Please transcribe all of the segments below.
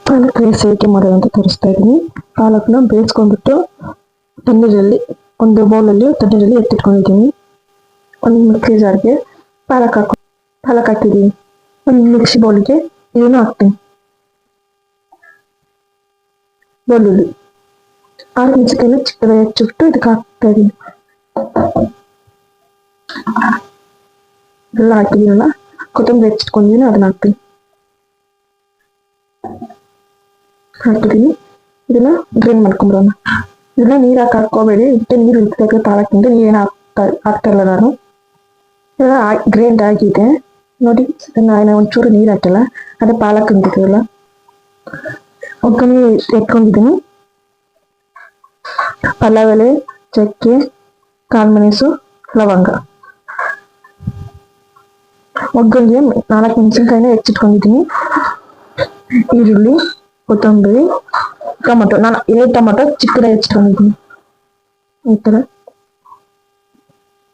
ಪಾಲಕ್ rice ಹೇಗೆ ಮಾಡೋದಂತ ತೋರಿಸ್ತಾ ಇದ್ದೀನಿ. ಪಾಲಕ್ನ ಬೇಯಿಸ್ಕೊಂಡ್ಬಿಟ್ಟು ತಣ್ಣೀರಲ್ಲಿ ಒಂದು ಬೌಲಲ್ಲಿ ತಣ್ಣೀರಲ್ಲಿ ಎತ್ತಿಟ್ಕೊಂಡಿದ್ದೀನಿ. ಒಂದು ಮಿಕ್ಸಿ ಜಾರ್ಗೆ ಪಾಲಕ್ ಹಾಕಿದ್ದೀನಿ. ಒಂದು ಮಿಕ್ಸಿ ಬೌಲ್ಗೆ ಇದನ್ನು ಹಾಕ್ತೀನಿ. ಬೆಳ್ಳುಳ್ಳಿ 6 ಮೆಣಸಿನಕಾಯಿನ ಚಿಕ್ಕದಾಗಿ ಹೆಚ್ಚಿಬಿಟ್ಟು ಇದಕ್ಕೆ ಹಾಕ್ತಾ ಇದ್ದೀನಿ. ಎಲ್ಲ ಹಾಕಿದ್ದೀನಲ್ಲ, ಕೊತ್ತಂಬರಿ ಹೆಚ್ಚಿಟ್ಕೊಂಡಿದ್ದೀನಿ, ಅದನ್ನ ಹಾಕ್ತೀನಿ. ಹಾಕಿದ್ದೀನಿ. ಇದನ್ನ ಗ್ರೈಂಡ್ ಮಾಡ್ಕೊಂಡ್ಬರೋಣ. ಇದನ್ನ ನೀರು ಹಾಕೋಬೇಡಿ, ಇಷ್ಟೇ ನೀರು ಇರ್ತದೆ ಪಾಲಕ್ಕಿಂದ. ನೀರೇನು ಹಾಕ್ತಾ ಇಲ್ಲ ನಾನು. ಇದೆಲ್ಲ ಗ್ರೈಂಡ್ ಆಗಿದೆ ನೋಡಿ. ನಾನು ಒಂಚೂರು ನೀರು ಹಾಕಿಲ್ಲ, ಅದೇ ಪಾಲಕ್ ಅಂತಿದ್ದೀವಲ್ಲ. ಒಗ್ಗರಣೆ ಎತ್ಕೊಂಡಿದ್ದೀನಿ. ಪಲಾವ್ ಎಲೆ, ಚಕ್ಕೆ, ಕಾಳುಮೆಣಸು, ಲವಂಗ. ಒಗ್ಗರಣೆಗೆ 4 ಮೆಣಸಿನಕಾಯಿನ ಹೆಚ್ಚಿಟ್ಕೊಂಡಿದ್ದೀನಿ. ಈರುಳ್ಳಿ, ಕೊತ್ತಂಬರಿ, ಟೊಮೊಟೊ. ನಾನು 2 ಟೊಮೊಟೊ ಚಿಕ್ಕದಾಗಿ ಹೆಚ್ಚಿಟ್ಕೊಂಡಿದ್ದೀನಿ. ಈ ಥರ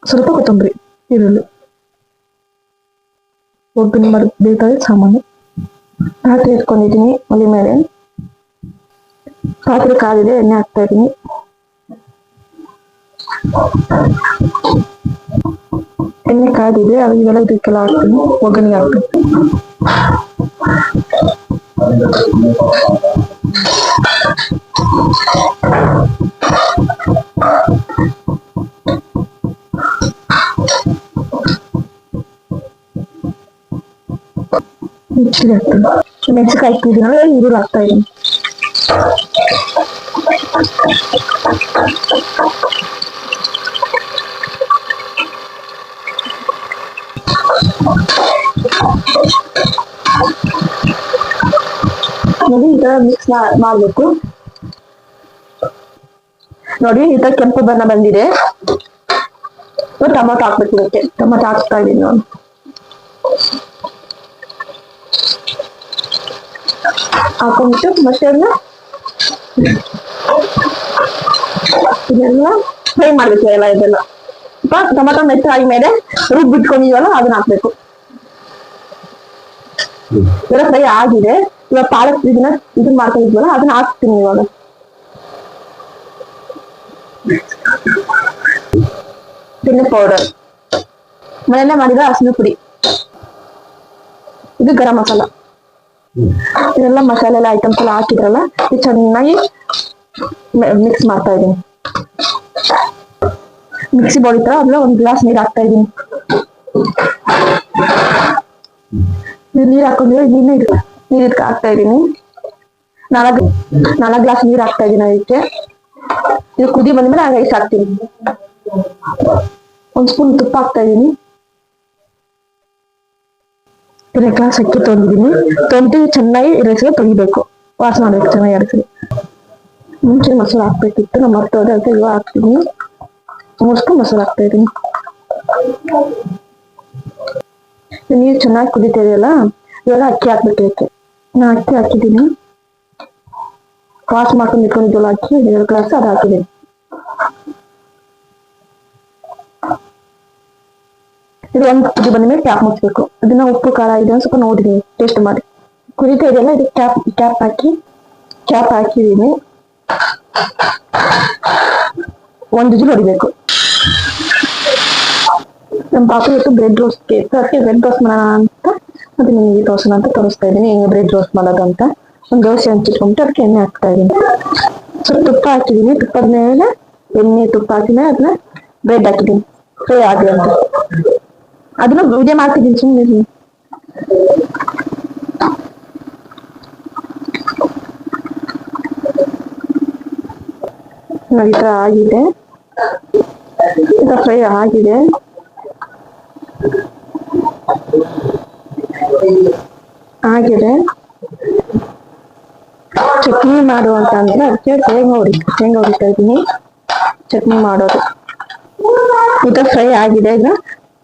ಸ್ವಲ್ಪ ಕೊತ್ತಂಬರಿ, ಈರುಳ್ಳಿ. ಒಗ್ಗರಣೆ ಬೇಕಾದ ಸಾಮಾನು ಪಾತ್ರೆ ಇಟ್ಕೊಂಡಿದ್ದೀನಿ. ಒಲೆ ಮೇಲೆ ಪಾತ್ರೆ ಕಾದಿದೆ, ಎಣ್ಣೆ ಹಾಕ್ತಾ ಇದ್ದೀನಿ. ಎಣ್ಣೆ ಕಾದಿದೆ, ಇವೆಲ್ಲ ಇದಕ್ಕೆಲ್ಲ ಹಾಕ್ತೀನಿ. ಒಗ್ಗರಣೆ ಹಾಕ್ತೀನಿ. ಮೆಣಸಿನಕಾಯಿ ಹಾಕಿದ್ದೀನಲ್ಲ, ಈರುಳ್ಳಿ ಹಾಕ್ತಾ ಇದ್ದೀನಿ. ನೋಡಿ, ಈ ತರ ಮಿಕ್ಸ್ ಮಾಡ್ಬೇಕು. ನೋಡಿ, ಈ ತರ ಕೆಂಪು ಬಣ್ಣ ಬಂದಿದೆ. ಟೊಮೊಟೊ ಹಾಕ್ಬೇಕು. ಇದಕ್ಕೆ ಟೊಮೊಟೊ ಹಾಕ್ತಾ ಇದ್ದೀನಿ ನಾನು. ಹಾಕೊಂಡ್ಬಿಟ್ಟು ಮತ್ತೆ ಇದೆಲ್ಲ ಫ್ರೈ ಮಾಡ್ಬೇಕು. ಇದೆಲ್ಲ ಟೊಮೊಟೊ ಮೆತ್ತಗೆ ಮೇಲೆ ರುಬ್ಬಿಟ್ಕೊಂಡಿದೀವಲ್ಲ, ಅದನ್ನ ಹಾಕ್ಬೇಕು. ಇದೆಲ್ಲ ಫ್ರೈ ಆಗಿದೆ. ಇವಾಗ ಪಾಲಕ್ ಇದನ್ನ ಮಾಡ್ಕೊಂಡಿದ್ವಲ್ಲ, ಅದನ್ನ ಹಾಕ್ತೀನಿ ಇವಾಗ. ಬೆಣ್ಣೆ ಪೌಡರ್, ಮನೆಯಲ್ಲೇ ಮಾಡಿದ ಅರಿಶಿನ ಪುಡಿ. ಇದು ಗರಂ ಮಸಾಲ. ಇದೆಲ್ಲ ಮಸಾಲೆ ಎಲ್ಲ ಐಟಮ್ಸ್ ಎಲ್ಲ ಹಾಕಿದ್ರಲ್ಲ, ಇದು ಚೆನ್ನಾಗಿ ಮಿಕ್ಸ್ ಮಾಡ್ತಾ ಇದ್ದೀನಿ. ಮಿಕ್ಸಿ ಬೌಲ್ ಅದ್ರ 1 ಗ್ಲಾಸ್ ನೀರು ಹಾಕ್ತಾ ಇದ್ದೀನಿ. ನೀರು ಹಾಕೊಂಡಿದ್ರೆ ನೀರು ಇದಕ್ಕೆ ಹಾಕ್ತಾ ಇದ್ದೀನಿ. 4 ಗ್ಲಾಸ್ ನೀರು ಹಾಕ್ತಾ ಇದ್ದೀನಿ ಅದಕ್ಕೆ. ಇದು ಕುದಿ ಬಂದ್ಮೇಲೆ ರೈಸ್ ಹಾಕ್ತೀನಿ. 1 ಸ್ಪೂನ್ ತುಪ್ಪ ಹಾಕ್ತಾ ಇದ್ದೀನಿ. 2 ಗ್ಲಾಸ್ ಅಕ್ಕಿ ತೊಗೊಂಡು ಚೆನ್ನಾಗಿ ರೈಸ್ ತೊಳಿಬೇಕು. ವಾಸ ಮಾಡ್ಬೇಕು ಚೆನ್ನಾಗಿ ಅರಸಿ. ಮುಂಚೆ ಮೊಸರು ಹಾಕ್ಬೇಕಿತ್ತು, ನಮ್ಮ ಮರ್ತೋದೆ, ಅದಕ್ಕೆ ಇವಾಗ ಹಾಕ್ತೀನಿ. 3 ಸ್ಪೂನ್ ಮೊಸರು ಹಾಕ್ತಾ ಇದ್ದೀನಿ. ನೀರು ಚೆನ್ನಾಗಿ ಕುದಿತಾ ಇದೆಯಲ್ಲ, ಇವಾಗ ಅಕ್ಕಿ ಹಾಕ್ಬೇಕು. ನಾನು ಅಕ್ಕಿ ಹಾಕಿದ್ದೀನಿ. ವಾಶ್ ಮಾಡ್ಕೊಂಡು ಇಟ್ಕೊಂಡಿದ್ದೆಲ್ಲ ಅಕ್ಕಿ 2 ಗ್ಲಾಸ್ ಅದು ಹಾಕಿದ್ದೀನಿ. ಇದು 1 ಕುದಿ ಬಂದ್ಮೇಲೆ ಕ್ಯಾಪ್ ಮುಚ್ಚಬೇಕು. ಅದನ್ನ ಉಪ್ಪು ಖಾರ ಇದೆ ಸ್ವಲ್ಪ ನೋಡಿದ್ದೀನಿ, ಟೇಸ್ಟ್ ಮಾಡಿ. ಕುದಿತಾ ಇದೆಯಲ್ಲ, ಇದಕ್ಕೆ ಕ್ಯಾಪ್ ಹಾಕಿದ್ದೀನಿ. 1 ವಿಜಿಲ್ ಹೊಡಿಬೇಕು. ನಮ್ಮ ಪಾಪ ಇವತ್ತು ಬ್ರೆಡ್ ರೋಸ್ಟ್ ಕೇಳ್ತು, ಅದಕ್ಕೆ ಬ್ರೆಡ್ ರೋಸ್ಟ್ ಮಾಡೋಣ ಅಂತ ಅದು ನಿಮಗೆ ತೋರ್ಸೋಣ ಅಂತ ತೋರಿಸ್ತಾ ಇದ್ದೀನಿ. ಹೆಂಗೆ ಬ್ರೆಡ್ ರೋಸ್ಟ್ ಮಾಡೋದು ಅಂತ. ಒಂದು ದೋಸೆ ಹಂಚಿಟ್ಕೊಂಡ್ಬಿಟ್ಟು ಅದಕ್ಕೆ ಎಣ್ಣೆ ಹಾಕ್ತಾ ಇದ್ದೀನಿ. ಸ್ವಲ್ಪ ತುಪ್ಪ ಹಾಕಿದ್ದೀನಿ. ತುಪ್ಪದ ಮೇಲೆ ಎಣ್ಣೆ ತುಪ್ಪ ಹಾಕಿದ್ಮೇಲೆ ಅದನ್ನ ಬ್ರೆಡ್ ಹಾಕಿದ್ದೀನಿ, ಫ್ರೈ ಆಗಲಿ ಅಂತ. ಅದನ್ನ ವಿಡಿಯೋ ಮಾಡ್ತಿದ್ದೀನಿ, ಸುಮ್ಮನೆ. ಈ ತರ ಆಗಿದೆ, ಇದು ಫ್ರೈ ಆಗಿದೆ. ಚಟ್ನಿ ಮಾಡು ಅಂತ ಅಂದ್ರೆ ಅದಕ್ಕೆ ಶೇಂಗಾ ಹೊಡಿತಾ ಇದ್ದೀನಿ. ಚಟ್ನಿ ಮಾಡೋದು ಈ ತರ ಫ್ರೈ ಆಗಿದೆ. ಇದನ್ನ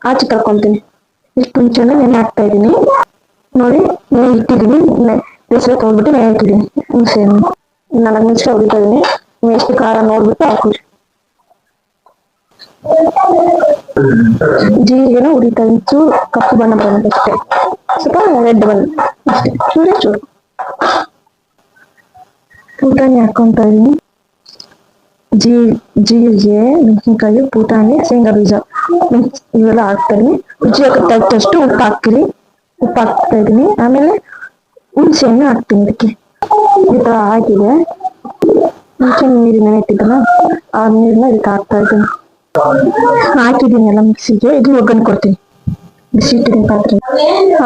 ಆಚೆ ಕರ್ಕೊಂತೀನಿ. ಇಷ್ಟು ಮುಂಚೆನೆ ನೆನೆ ಹಾಕ್ತಾ ಇದ್ದೀನಿ. ನೋಡಿ, ನೆನೆ ಇಟ್ಟಿದ್ದೀನಿ. ಬೇಸಿಗೆ ತೊಗೊಂಡ್ಬಿಟ್ಟು ನೆನೆ ಇಟ್ಟಿದ್ದೀನಿ. ಹುಣಸೆ 4 ನಿಮಿಷ ಹೊಡಿತಾ ಇದ್ದೀನಿ. ನೀವು ಎಷ್ಟು ಖಾರ ನೋಡ್ಬಿಟ್ಟು ಹಾಕೊಳ್ಳಿ. ಜೀರಿಗೆನ ಉರಿತಾ ಇದ್ದೀನಿ. ಚೂರು ಕಪ್ಪು ಬಣ್ಣ ಬರೋದಷ್ಟೇ, ಸ್ವಲ್ಪ ರೆಡ್ ಬಣ್ಣ ಅಷ್ಟೇ, ಚೂರೇ ಚೂರು. ಪುಟಾಣಿ ಹಾಕೊಂತ ಇದೀನಿ. ಜೀರಿಗೆ, ಮೆಣಸಿನ್ಕಾಯಿ, ಪುಟಾಣಿ, ಶೇಂಗಾ ಬೀಜ ಇವೆಲ್ಲ ಹಾಕ್ತಾ ಇದೀನಿ. ರುಚಿಗೆ ತಕ್ಕಷ್ಟು ಉಪ್ಪು ಹಾಕ್ತೀನಿ. ಉಪ್ಪು ಹಾಕ್ತಾ ಇದೀನಿ. ಆಮೇಲೆ ಹುಣಸೆ ಹಣ್ಣು ಹಾಕ್ತೀನಿ. ಇದಕ್ಕೆ ಈ ತರ ಹಾಕಿದೆ. ಮುಂಚೆ ನೀರಿನ ಇಟ್ಟಿದ್ದಲ್ಲ, ಆ ನೀರನ್ನ ಇದಕ್ಕೆ ಹಾಕ್ತಾ ಇದ್ದೀನಿ. ಹಾಕಿದ್ದೀನಿ ಎಲ್ಲ ಮಿಕ್ಸಿಗೆ. ಇದು ಒಗ್ಗರಣೆ ಕೊಡ್ತೀನಿ. ಬಿಸಿ ಇಟ್ಟಿದ್ದೀನಿ ಪಾತ್ರೆ.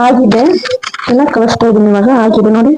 ಆಗಿದೆ ಎಲ್ಲ ಕಳಿಸ್ತಾ ಇದೀನಿ. ಇವಾಗ ಆಗಿದೆ ನೋಡಿ.